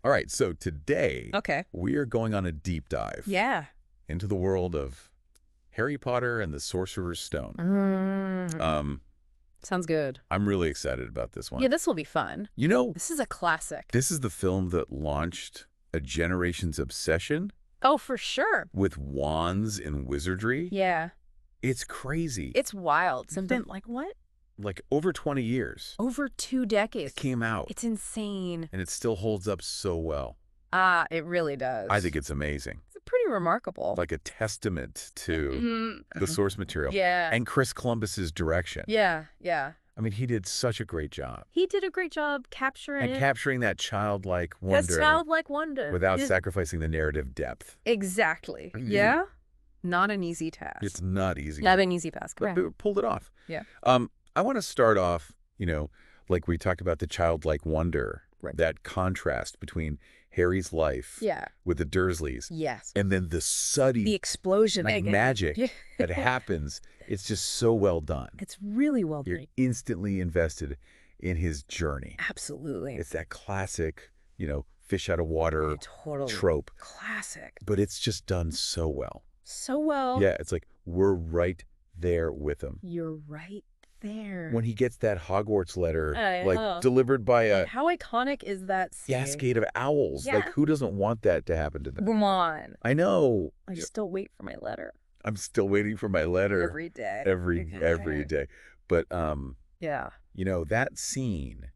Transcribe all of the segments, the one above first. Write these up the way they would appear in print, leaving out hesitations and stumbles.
All right, so today Okay. we are going on a deep dive Yeah. into the world of Harry Potter and the Sorcerer's Stone. Um, Sounds good. I'm really excited about this one. Yeah, this will be fun. You know, This is a classic. this is the film that launched a generation's obsession Oh, for sure. with wands and wizardry. Yeah. It's crazy. It's wild. It's been like what? Like over 20 years. Over 2 decades. It came out. It's insane. And it still holds up so well. It really does. I think it's amazing. It's pretty remarkable. Like a testament to the source material. Yeah. And Chris Columbus's direction. Yeah. I mean, he did such a great job. He did a great job capturing And capturing that childlike wonder. That childlike wonder. Without sacrificing the narrative depth. Exactly. Yeah. Not an easy task. It's not easy. Not an easy task. But we pulled it off. Yeah. I want to start off, like we talked about the childlike wonder, Right. that contrast between Harry's life Yeah. with the Dursleys. Yes. And then the sudden The explosion. like magic that happens. It's just so well done. It's really well You're done. instantly invested in his journey. Absolutely. It's that classic, fish out of water Totally. trope. Classic. But it's just done so well. So well. Yeah, it's like we're right there with him. You're right there. When he gets that Hogwarts letter, I know. like delivered by a How iconic is that scene? cascade of owls. Yeah. Like, who doesn't want that to happen to them? Come on. I know. I still wait for my letter I'm still waiting for my letter every day. every day. But Yeah. that scene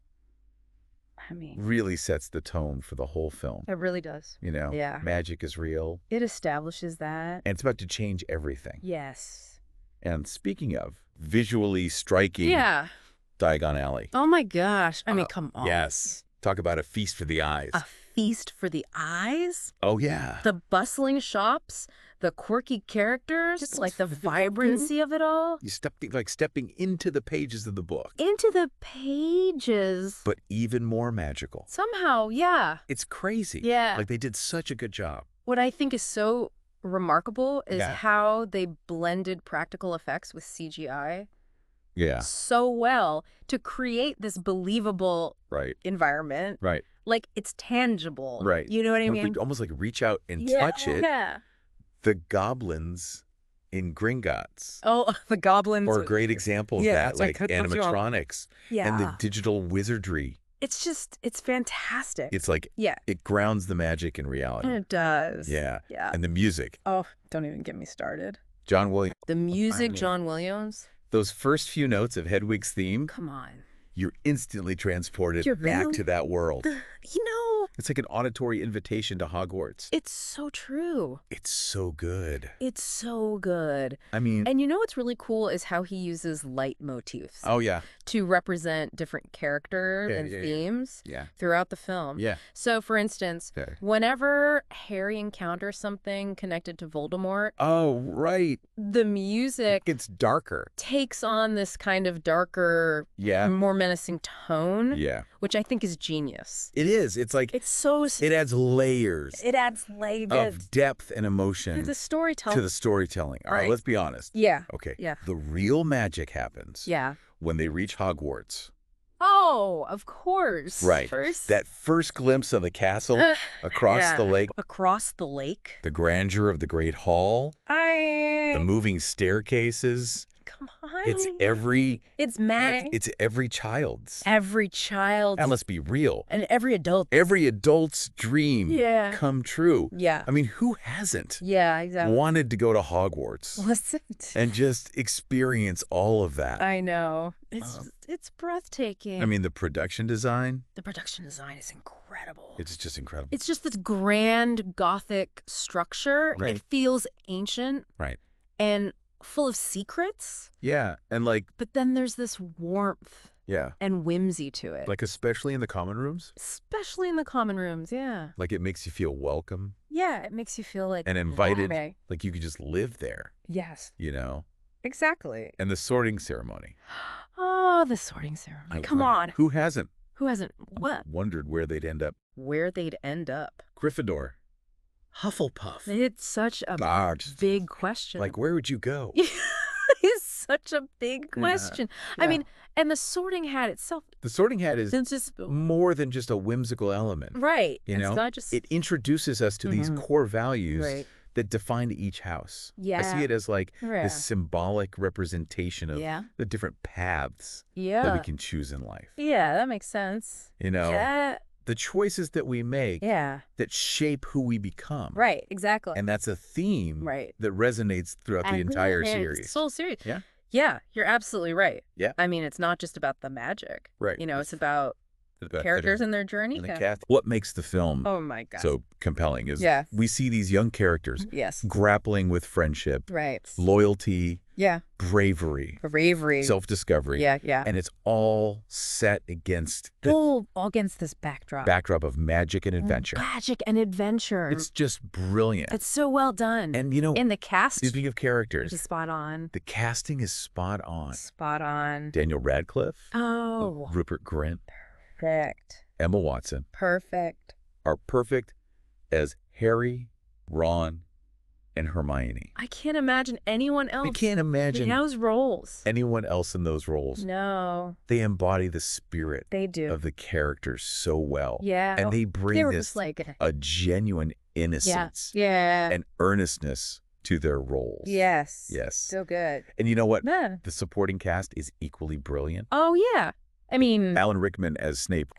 I mean, really sets the tone for the whole film. it really does. Yeah. Magic is real, It establishes that. and it's about to change everything. Yes. And speaking of visually striking, Yeah. Diagon Alley. Oh my gosh. I mean, come on. Yes. Talk about a feast for the eyes. A feast for the eyes. Oh, yeah. The bustling shops, the quirky characters, Just like the vibrancy of it all. You stepping into the pages of the book, Into the pages. but even more magical. Somehow, yeah. It's crazy. Yeah. Like they did such a good job. What I think is so remarkable is Yeah. how they blended practical effects with CGI Yeah. so well to create this believable Right. environment. Right. Like it's tangible. Right. You know what I mean? Almost like reach out and Yeah, touch it. Yeah. The goblins in Gringotts Oh, the goblins. are a great example of Yeah, that. that's right. Like Cut through all- animatronics Yeah. and the digital wizardry. It's fantastic. It's like Yeah. it grounds the magic in reality. It does. Yeah. Yeah. And the music. Oh, don't even get me started. John Williams. The music, mean- John Williams. Those first few notes of Hedwig's theme, Come on. you're instantly transported You're back really- to that world. You know, It's like an auditory invitation to Hogwarts. it's so true. It's so good. It's so good. I mean, And you know what's really cool is how he uses leitmotifs oh, yeah. to represent different characters and themes Yeah. throughout the film. Yeah. So, for instance, Okay. whenever Harry encounters something connected to Voldemort, Oh, right. the music It's darker. takes on this kind of darker, Yeah. more menacing tone, Yeah. which I think is genius. It is. It's like It's so... it adds layers It adds layers of depth and emotion to the storytelling. to the storytelling. All right, Right. let's be honest. Yeah. Okay. Yeah. The real magic happens Yeah. when they reach Hogwarts. Oh, of course. Right. First, That first glimpse of the castle across yeah. the lake, Across the lake. the grandeur of the Great Hall, the moving staircases. Come on. It's every child's. Every child. And let's be real. And every adult. Every adult's dream Yeah. come true. Yeah. I mean, who hasn't Yeah, exactly. wanted to go to Hogwarts Listen. and just experience all of that? I know. It's breathtaking. I mean, the production design, the production design is incredible. it's just incredible. It's just this grand Gothic structure. Right. It feels ancient Right. and full of secrets, Yeah. And but then there's this warmth yeah. and whimsy to it. Like, especially in the common rooms, Especially in the common rooms, yeah. like it makes you feel welcome Yeah, it makes you feel like and invited, okay. like you could just live there, Yes, you know? exactly. And the sorting ceremony. Oh, the sorting ceremony. Come on. Who hasn't Who hasn't what? wondered where they'd end up? Where they'd end up. Gryffindor. Hufflepuff. It's such a Just big question. like, where would you go? It's such a big question. I mean, and the Sorting Hat itself. The Sorting Hat is just more than just a whimsical element. right. You know, it's not just it introduces us to these core values right. that define each house. Yeah. I see it as like Yeah. this symbolic representation of the different paths that we can choose in life. Yeah, that makes sense. You know, the choices that we make that shape who we become. Right, exactly. And that's a theme that resonates throughout the entire series. It's so serious. Yeah. Yeah, you're absolutely right. Yeah. I mean, it's not just about the magic. Right. You know, it's about characters and their journey. And the cast. What makes the film oh my God. so compelling is Yeah. we see these young characters grappling with friendship, right, loyalty, yeah, bravery, self-discovery. Yeah, yeah. And it's all set against the all against this backdrop of magic and adventure. Magic and adventure. It's just brilliant. It's so well done. And you know, in the cast, speaking of characters, is spot on. The casting is spot on. Spot on. Daniel Radcliffe. Oh. Rupert Grint. Perfect. Emma Watson. Perfect. Are perfect as Harry, Ron, and Hermione. I can't imagine anyone else. I can't imagine those roles. Anyone else in those roles. No. They embody the spirit they do. of the characters so well. Yeah. And they bring this like a genuine innocence and earnestness to their roles. Yes. Yes. So good. And you know what? Yeah. The supporting cast is equally brilliant. Oh, yeah. I mean, Alan Rickman as Snape.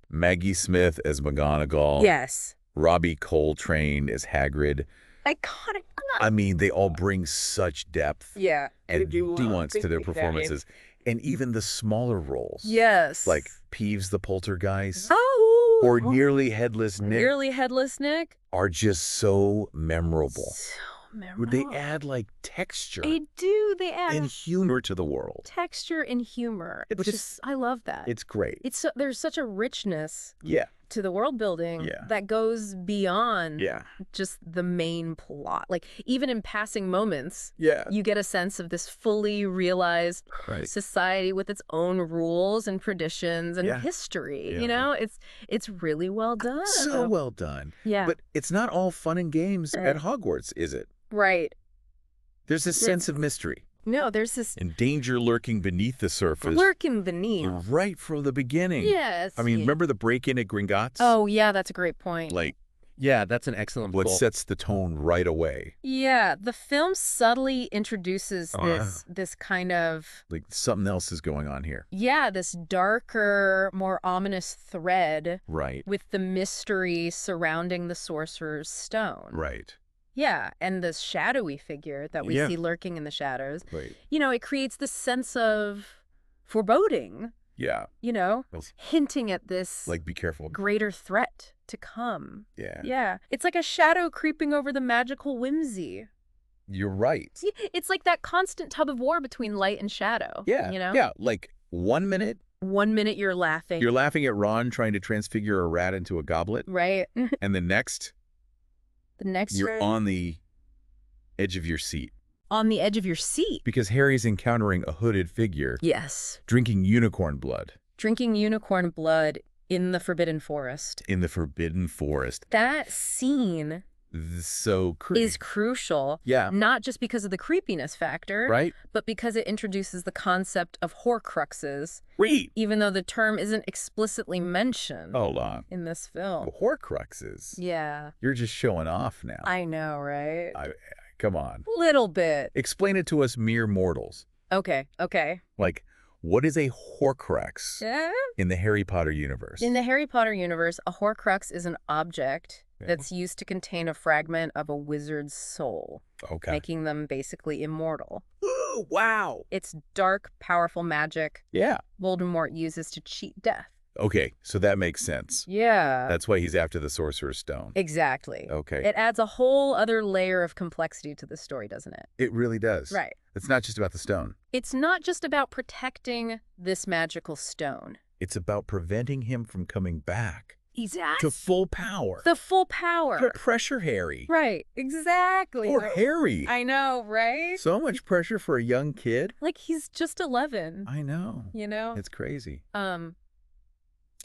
Maggie Smith as McGonagall. Yes. Robbie Coltrane as Hagrid. Iconic. I mean, they all bring such depth and nuance to their performances. And even the smaller roles. Yes. Like Peeves the Poltergeist. Oh. Or Nearly Headless Nick. Nearly Headless Nick. Are just so memorable. So memorable. They add like texture. They do. They add and humor to the world. Texture and humor. It's which just, is, I love that. It's great. There's such a richness. To the world building that goes beyond just the main plot. Like, even in passing moments, you get a sense of this fully realized society with its own rules and traditions and history. You know, it's really well done. So well done. Yeah. But it's not all fun and games at Hogwarts, is it? Right. There's this sense of mystery. No, there's this... And danger lurking beneath the surface. Lurking beneath. Right from the beginning. Yes. I mean, remember the break-in at Gringotts? Oh, yeah, that's a great point. Like... Yeah, that's an excellent what sets the tone right away. Yeah, the film subtly introduces this kind of... Like, something else is going on here. Yeah, this darker, more ominous thread. Right. With the mystery surrounding the Sorcerer's Stone. Right. Yeah, and the shadowy figure that we see lurking in the shadows. Right. You know, it creates this sense of foreboding. Yeah. You know, hinting at this... Like, be careful. Greater threat to come. Yeah. Yeah. It's like a shadow creeping over the magical whimsy. You're right. It's like that constant tug of war between light and shadow. Yeah. You know? Yeah. Like, 1 minute... 1 minute you're laughing. You're laughing at Ron trying to transfigure a rat into a goblet. Right. And the next... You're on the edge of your seat. On the edge of your seat. Because Harry's encountering a hooded figure. Yes. Drinking unicorn blood. Drinking unicorn blood in the Forbidden Forest. In the Forbidden Forest. That scene... is crucial. Yeah. Not just because of the creepiness factor. Right. But because it introduces the concept of Horcruxes. Right. Even though the term isn't explicitly mentioned. Hold on. In this film. Horcruxes? Yeah. You're just showing off now. I know, right? Come on. Little bit. Explain it to us mere mortals. Okay. Like, what is a Horcrux in the Harry Potter universe? In the Harry Potter universe, a Horcrux is an object that's used to contain a fragment of a wizard's soul. Okay. Making them basically immortal. Ooh, wow. It's dark, powerful magic. Yeah. Voldemort uses to cheat death. Okay, so that makes sense. Yeah. That's why he's after the Sorcerer's Stone. Exactly. Okay. It adds a whole other layer of complexity to the story, doesn't it? It really does. Right. It's not just about the stone. It's not just about protecting this magical stone. It's about preventing him from coming back. Exactly. To full power. The full power. Pressure Harry. Right. Exactly. Poor Harry. I know, right? So much pressure for a young kid. Like, he's just 11. I know. You know? It's crazy.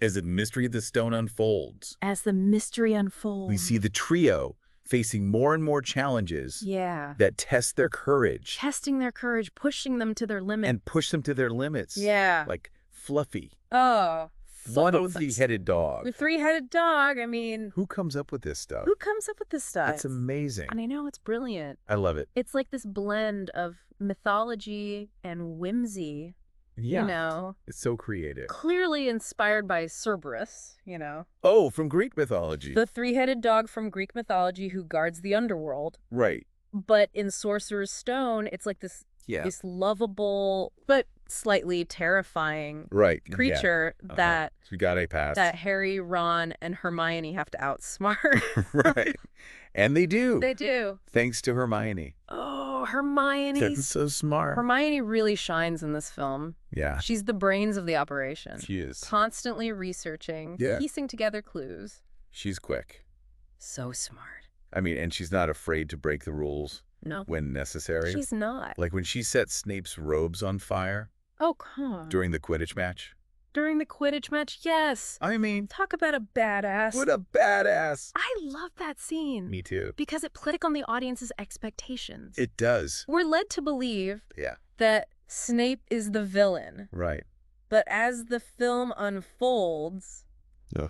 As the mystery of the stone unfolds. As the mystery unfolds. We see the trio facing more and more challenges that test their courage. Testing their courage, pushing them to their limits. And push them to their limits. Yeah. Like Fluffy. Oh. One three-headed dog. The three-headed dog, I mean... Who comes up with this stuff? Who comes up with this stuff? It's amazing. And I know, it's brilliant. I love it. It's like this blend of mythology and whimsy. Yeah. You know? It's so creative. Clearly inspired by Cerberus, you know? Oh, from Greek mythology. The three-headed dog from Greek mythology who guards the underworld. Right. But in Sorcerer's Stone, it's like this lovable but slightly terrifying creature that we got a pass. That Harry, Ron, and Hermione have to outsmart. Right. And they do. They do. Thanks to Hermione. Oh, Hermione. That's so smart. Hermione really shines in this film. Yeah. She's the brains of the operation. She is. Constantly researching, piecing together clues. She's quick. So smart. I mean, and she's not afraid to break the rules. No. When necessary. She's not. Like when she set Snape's robes on fire. Oh, come on. During the Quidditch match. During the Quidditch match, yes. I mean. Talk about a badass. What a badass. I love that scene. Me too. Because it played on the audience's expectations. It does. We're led to believe that Snape is the villain. Right. But as the film unfolds...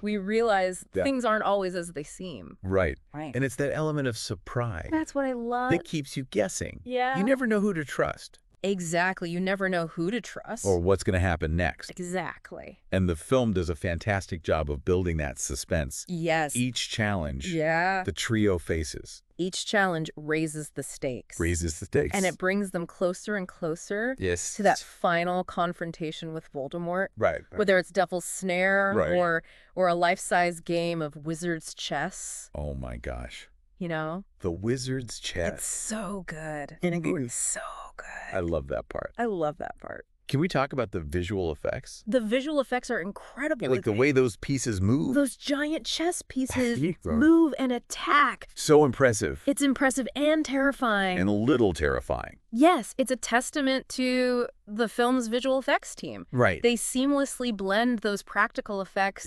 we realize things aren't always as they seem. Right. And it's that element of surprise. That's what I love. That keeps you guessing. Yeah. You never know who to trust. Exactly. You never know who to trust. Or what's going to happen next. Exactly. And the film does a fantastic job of building that suspense. Yes. Each challenge the trio faces. Each challenge raises the stakes. Raises the stakes. And it brings them closer and closer to that final confrontation with Voldemort. Right. Whether it's Devil's Snare or a life-size game of Wizard's Chess. Oh my gosh. You know? The Wizard's Chess. It's so good. It's so good. I love that part. I love that part. Can we talk about the visual effects? The visual effects are incredible. Yeah, like the way those pieces move. Those giant chess pieces move and attack. So impressive. It's impressive and terrifying. And a little terrifying. Yes, it's a testament to the film's visual effects team. Right. They seamlessly blend those practical effects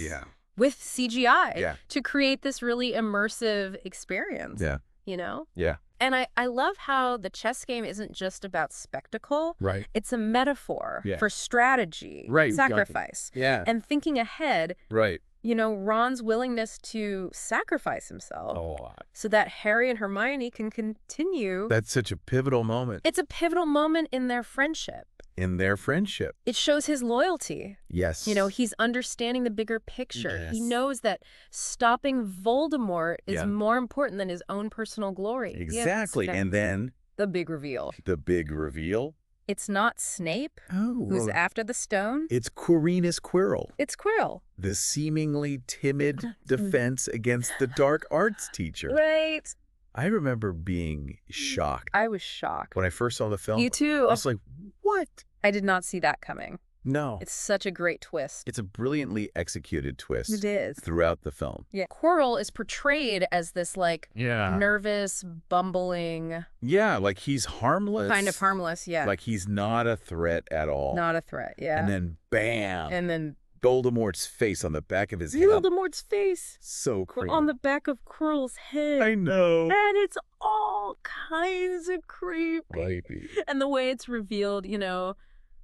with CGI to create this really immersive experience. Yeah. You know? Yeah. And I love how the chess game isn't just about spectacle. Right. It's a metaphor for strategy, sacrifice, and thinking ahead. Right. You know, Ron's willingness to sacrifice himself so that Harry and Hermione can continue. That's such a pivotal moment. It's a pivotal moment in their friendship. In their friendship. It shows his loyalty. Yes. You know, he's understanding the bigger picture. Yes. He knows that stopping Voldemort is more important than his own personal glory. Exactly. And then... the big reveal. The big reveal. It's not Snape who's after the stone. It's Quirinus Quirrell. It's Quirrell. The seemingly timid defense against the dark arts teacher. Right. I remember being shocked. I was shocked. When I first saw the film. You too. I was like, what? I did not see that coming. No. It's such a great twist. It's a brilliantly executed twist. It is. Throughout the film. Yeah. Quirrell is portrayed as this, like, nervous, bumbling... yeah, like he's harmless. Kind of harmless, yeah. Like he's not a threat at all. Not a threat, yeah. And then, bam! And then... Voldemort's face on the back of his head. Voldemort's face. So creepy. On the back of Quirrell's head. I know. And it's all kinds of creepy. And the way it's revealed, you know...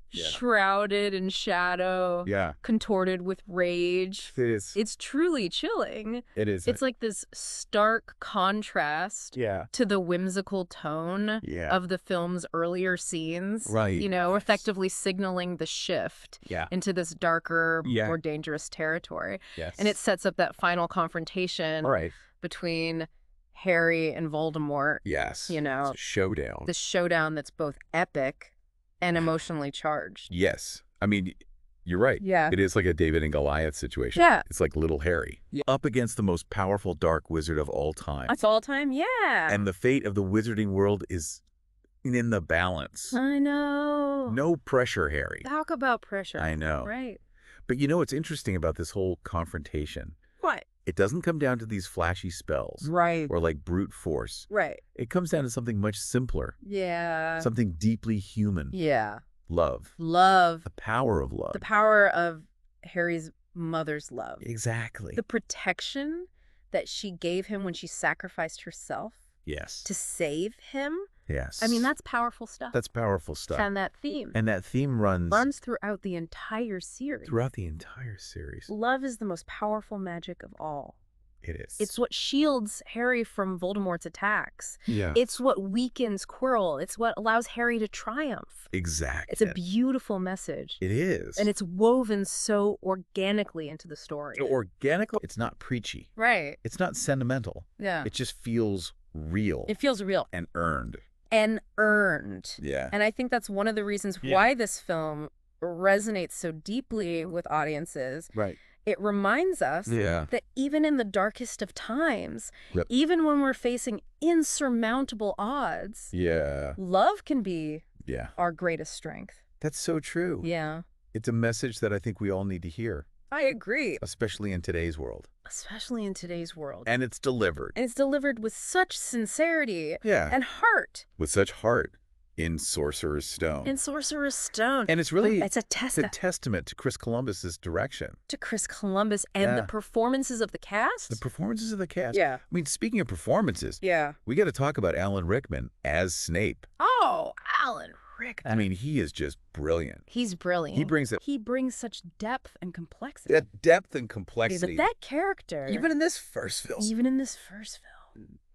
shrouded in shadow, contorted with rage. It is. It's truly chilling. It is. It's like this stark contrast to the whimsical tone of the film's earlier scenes. Right. You know, effectively signaling the shift into this darker, more dangerous territory. Yes. And it sets up that final confrontation between Harry and Voldemort. Yes. You know, it's a showdown. The showdown that's both epic and emotionally charged. Yes. I mean, you're right. Yeah. It is like a David and Goliath situation. Yeah. It's like little Harry. Up against the most powerful dark wizard of all time. That's all time? Yeah. And the fate of the wizarding world is in the balance. I know. No pressure, Harry. Talk about pressure. I know. Right. But you know what's interesting about this whole confrontation? What? It doesn't come down to these flashy spells. Right. Or like brute force. Right. It comes down to something much simpler. Yeah. Something deeply human. Yeah. Love. Love. The power of love. The power of Harry's mother's love. Exactly. The protection that she gave him when she sacrificed herself Yes. to save him. Yes. I mean, that's powerful stuff. That's powerful stuff. And that theme. And that theme runs throughout the entire series. Throughout the entire series. Love is the most powerful magic of all. It is. It's what shields Harry from Voldemort's attacks. Yeah. It's what weakens Quirrell. It's what allows Harry to triumph. Exactly. It's a beautiful message. It is. And it's woven so organically into the story. Organically? It's not preachy. Right. It's not sentimental. Yeah. It just feels real. It feels real. And earned. And earned. Yeah. And I think that's one of the reasons why this film resonates so deeply with audiences. Right. It reminds us that even in the darkest of times, even when we're facing insurmountable odds, love can be our greatest strength. That's so true. Yeah. It's a message that I think we all need to hear. I agree. Especially in today's world. Especially in today's world. And it's delivered. And it's delivered with such sincerity and heart. With such heart. In Sorcerer's Stone. In Sorcerer's Stone. And it's really it's a testament to Chris Columbus's direction. To Chris Columbus and the performances of the cast? The performances of the cast. Yeah. I mean, speaking of performances, we got to talk about Alan Rickman as Snape. Oh, Alan Rickman. I mean, he is just brilliant. He's brilliant. He brings such depth and complexity. That depth and complexity. But that character. Even in this first film.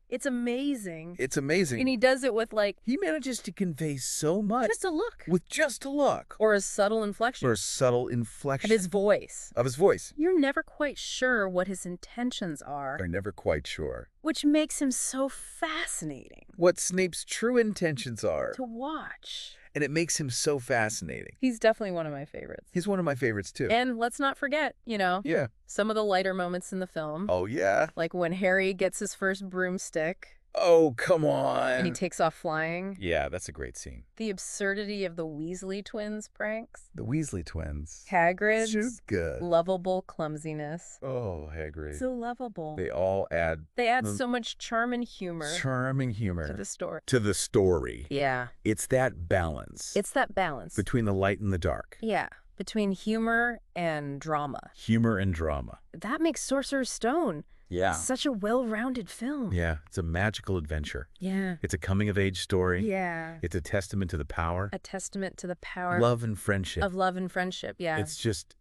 It's amazing. It's amazing. And he does it with, like... He manages to convey so much. Just a look. With just a look. Or a subtle inflection. Of his voice. You're never quite sure what his intentions are. They're never quite sure. Which makes him so fascinating. What Snape's true intentions are. To watch. And it makes him so fascinating. He's definitely one of my favorites. He's one of my favorites, too. And let's not forget, some of the lighter moments in the film. Oh, yeah? Like when Harry gets his first broomstick. Oh, come on. And he takes off flying. Yeah, that's a great scene. The absurdity of the Weasley twins pranks. The Weasley twins. Hagrid's good. lovable clumsiness. Oh, Hagrid. So lovable. They all add... They add so much charm and humor. To the story. Yeah. It's that balance. Between the light and the dark. Yeah. Between humor and drama. That makes Sorcerer's Stone such a well-rounded film. Yeah. It's a magical adventure. Yeah. It's a coming-of-age story. Yeah. It's a testament to the power. Love and friendship. Yeah. It's just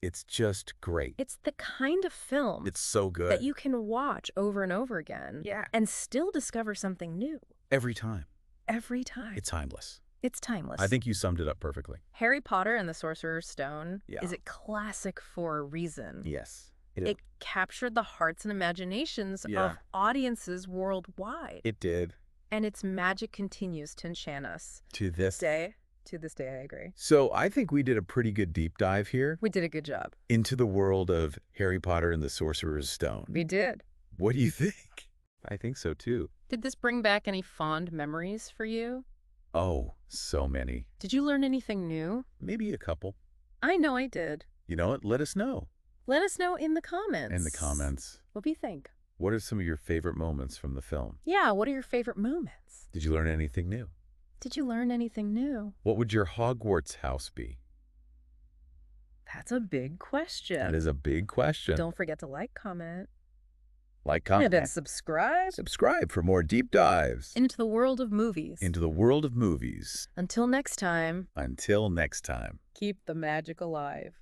great. It's the kind of film. It's so good. That you can watch over and over again. Yeah. And still discover something new. Every time. It's timeless. It's timeless. I think you summed it up perfectly. Harry Potter and the Sorcerer's Stone is a classic for a reason. Yes. It captured the hearts and imaginations of audiences worldwide. It did. And its magic continues to enchant us. To this day, I agree. So I think we did a pretty good deep dive here. We did a good job. Into the world of Harry Potter and the Sorcerer's Stone. We did. What do you think? I think so, too. Did this bring back any fond memories for you? Oh, so many. Did you learn anything new? Maybe a couple. I know I did. You know what? Let us know. Let us know in the comments. What do you think? What are some of your favorite moments from the film? Yeah, what are your favorite moments? Did you learn anything new? What would your Hogwarts house be? That's a big question. That is a big question. Don't forget to like, comment. And then subscribe. Subscribe for more deep dives. Into the world of movies. Until next time. Keep Keep the magic alive.